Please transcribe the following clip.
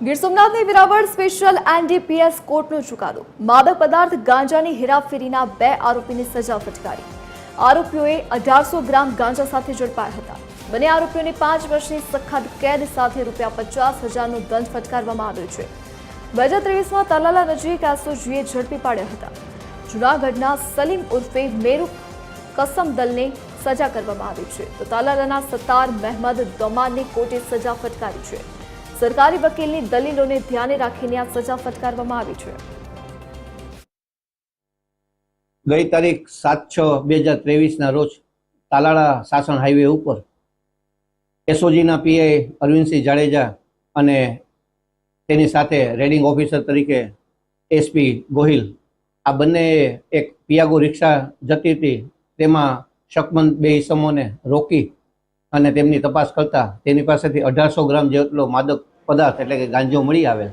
Gir સોમનાથની Veraval special NDPS કોર્ટનો ચુકાદો માદક પદાર્થ ગાંજાની હેરાફેરીના 2 આરોપીની સજા ફટકારી। આરોપીઓએ 1800 ગ્રામ ગાંજા સાથે ઝડપાયા હતા। બંને આરોપીઓને 5 વર્ષની સખત કેદ સાથે ₹50,000નો દંડ ફટકારવામાં આવ્યો છે। 2023માં તાલાલા નજીક એસઓજીએ ઝડપી પાડ્યા હતા। જૂનાગઢના સલીમ ઉર્ફે મેરુ કસમદલને સજા કરવામાં આવી છે, તો તાલાલાના સત્તાર મહેમદ દોમાનને કોર્ટે સજા ફટકારી છે। સરકારી વકીલની દલીલોને ધ્યાને રાખીને આ સજા ફટકારવામાં આવી છે। ગઈ તારીખ 7/6/2023ના રોજ તાલાળા સાસણ હાઈવે ઉપર એસઓજીના પીઆઈ અરવિંદસિંહ જાડેજા અને તેની સાથે રેડિંગ ઓફિસર તરીકે એસપી ગોહિલ આ બંને એક પિયાગો રિક્ષા જતી હતી, તેમાં શકમંદ 2 ઇસમોને રોકી અને તેમની તપાસ કરતા તેની પાસેથી 1800 ગ્રામ જેટલો માદક પદાર્થ એટલે કે ગાંજો મળી આવેલ।